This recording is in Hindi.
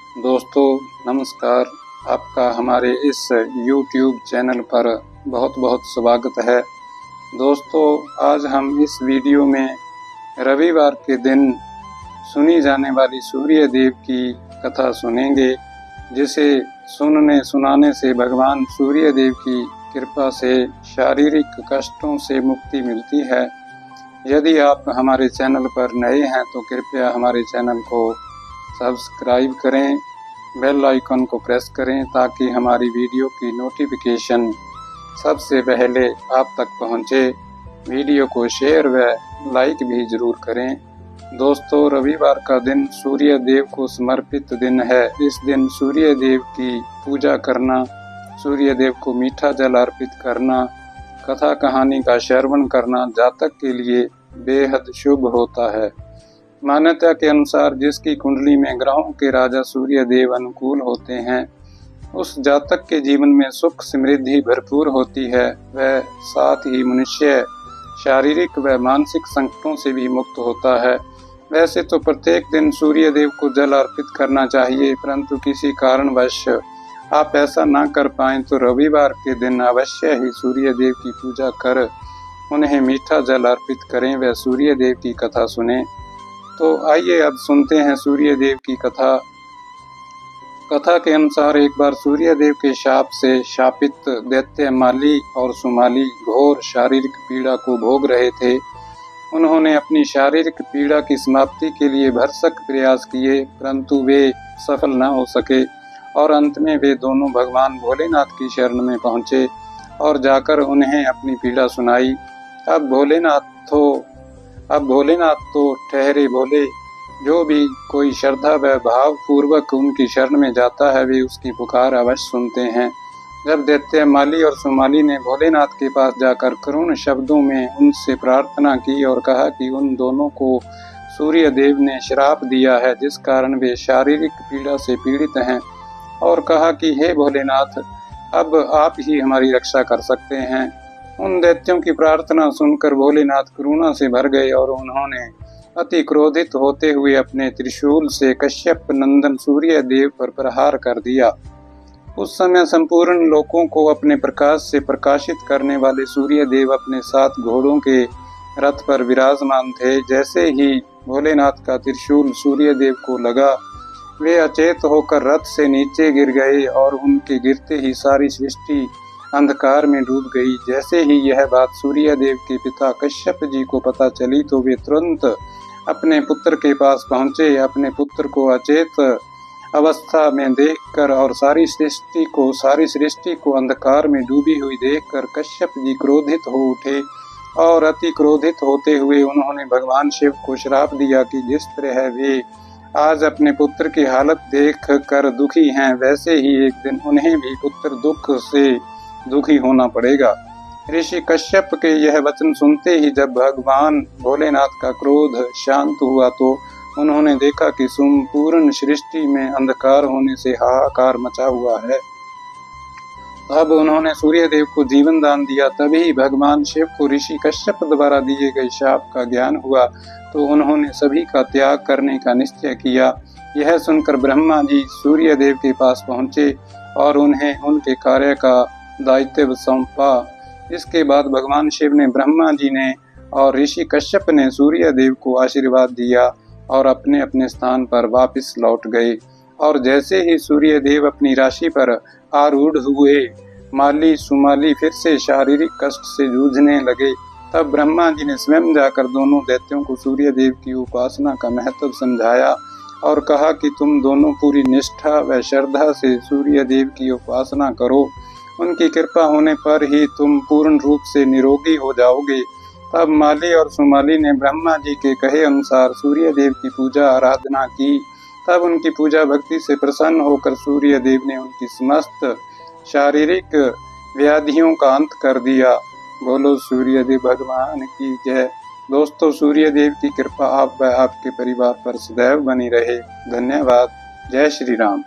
दोस्तों नमस्कार। आपका हमारे इस YouTube चैनल पर बहुत बहुत स्वागत है। दोस्तों आज हम इस वीडियो में रविवार के दिन सुनी जाने वाली सूर्य देव की कथा सुनेंगे, जिसे सुनने सुनाने से भगवान सूर्य देव की कृपा से शारीरिक कष्टों से मुक्ति मिलती है। यदि आप हमारे चैनल पर नए हैं तो कृपया हमारे चैनल को सब्सक्राइब करें, बेल आइकन को प्रेस करें ताकि हमारी वीडियो की नोटिफिकेशन सबसे पहले आप तक पहुंचे। वीडियो को शेयर व लाइक भी ज़रूर करें। दोस्तों रविवार का दिन सूर्य देव को समर्पित दिन है। इस दिन सूर्य देव की पूजा करना, सूर्य देव को मीठा जल अर्पित करना, कथा कहानी का श्रवण करना जातक के लिए बेहद शुभ होता है। मान्यता के अनुसार जिसकी कुंडली में ग्रहों के राजा सूर्य देव अनुकूल होते हैं, उस जातक के जीवन में सुख समृद्धि भरपूर होती है। वह साथ ही मनुष्य शारीरिक व मानसिक संकटों से भी मुक्त होता है। वैसे तो प्रत्येक दिन सूर्य देव को जल अर्पित करना चाहिए, परंतु किसी कारणवश आप ऐसा ना कर पाएं तो रविवार के दिन अवश्य ही सूर्य देव की पूजा कर उन्हें मीठा जल अर्पित करें व सूर्य देव की कथा सुनें। तो आइए अब सुनते हैं सूर्य देव की कथा। कथा के अनुसार एक बार सूर्य देव के शाप से शापित दैत्य माली और सुमाली घोर शारीरिक पीड़ा को भोग रहे थे। उन्होंने अपनी शारीरिक पीड़ा की समाप्ति के लिए भरसक प्रयास किए, परंतु वे सफल न हो सके और अंत में वे दोनों भगवान भोलेनाथ की शरण में पहुंचे और जाकर उन्हें अपनी पीड़ा सुनाई। अब भोलेनाथ तो ठहरे भोले। जो भी कोई श्रद्धा व भाव पूर्वक उनकी शरण में जाता है वे उसकी पुकार अवश्य सुनते हैं। जब दैत्य माली और सुमाली ने भोलेनाथ के पास जाकर करुण शब्दों में उनसे प्रार्थना की और कहा कि उन दोनों को सूर्य देव ने श्राप दिया है, जिस कारण वे शारीरिक पीड़ा से पीड़ित हैं, और कहा कि हे भोलेनाथ, अब आप ही हमारी रक्षा कर सकते हैं। उन दैत्यों की प्रार्थना सुनकर भोलेनाथ करुणा से भर गए और उन्होंने अति क्रोधित होते हुए अपने त्रिशूल से कश्यप नंदन सूर्य देव पर प्रहार कर दिया। उस समय संपूर्ण लोकों को अपने प्रकाश से प्रकाशित करने वाले सूर्य देव अपने 7 घोड़ों के रथ पर विराजमान थे। जैसे ही भोलेनाथ का त्रिशूल सूर्य देव को लगा, वे अचेत होकर रथ से नीचे गिर गए और उनके गिरते ही सारी सृष्टि अंधकार में डूब गई। जैसे ही यह बात सूर्य देव के पिता कश्यप जी को पता चली तो वे तुरंत अपने पुत्र के पास पहुंचे। अपने पुत्र को अचेत अवस्था में देखकर और सारी सृष्टि को अंधकार में डूबी हुई देखकर कश्यप जी क्रोधित हो उठे और अति क्रोधित होते हुए उन्होंने भगवान शिव को श्राप दिया कि जिस तरह वे आज अपने पुत्र की हालत देख कर दुखी हैं, वैसे ही एक दिन उन्हें भी पुत्र दुख से दुखी होना पड़ेगा। ऋषि कश्यप के यह वचन सुनते ही जब भगवान भोलेनाथ का क्रोध शांत हुआ तो उन्होंने देखा कि संपूर्ण सृष्टि में अंधकार होने से हाहाकार मचा हुआ है। अब उन्होंने सूर्य देव को जीवन दान दिया। तभी भगवान शिव को ऋषि कश्यप द्वारा दिए गए शाप का ज्ञान हुआ तो उन्होंने सभी का त्याग करने का निश्चय किया। यह सुनकर ब्रह्मा जी सूर्य देव के पास पहुंचे और उन्हें उनके कार्य का दायित्व सौंपा। इसके बाद भगवान शिव ने, ब्रह्मा जी ने और ऋषि कश्यप ने सूर्य देव को आशीर्वाद दिया और अपने अपने स्थान पर वापस लौट गए। और जैसे ही सूर्य देव अपनी राशि पर आरूढ़ हुए, माली सुमाली फिर से शारीरिक कष्ट से जूझने लगे। तब ब्रह्मा जी ने स्वयं जाकर दोनों दैत्यों को सूर्य देव की उपासना का महत्व समझाया और कहा कि तुम दोनों पूरी निष्ठा व श्रद्धा से सूर्य देव की उपासना करो। उनकी कृपा होने पर ही तुम पूर्ण रूप से निरोगी हो जाओगे। तब माली और सुमाली ने ब्रह्मा जी के कहे अनुसार सूर्य देव की पूजा आराधना की। तब उनकी पूजा भक्ति से प्रसन्न होकर सूर्य देव ने उनकी समस्त शारीरिक व्याधियों का अंत कर दिया। बोलो सूर्य देव भगवान की जय। दोस्तों सूर्य देव की कृपा आप व आपके परिवार पर सदैव बनी रहे। धन्यवाद। जय श्री राम।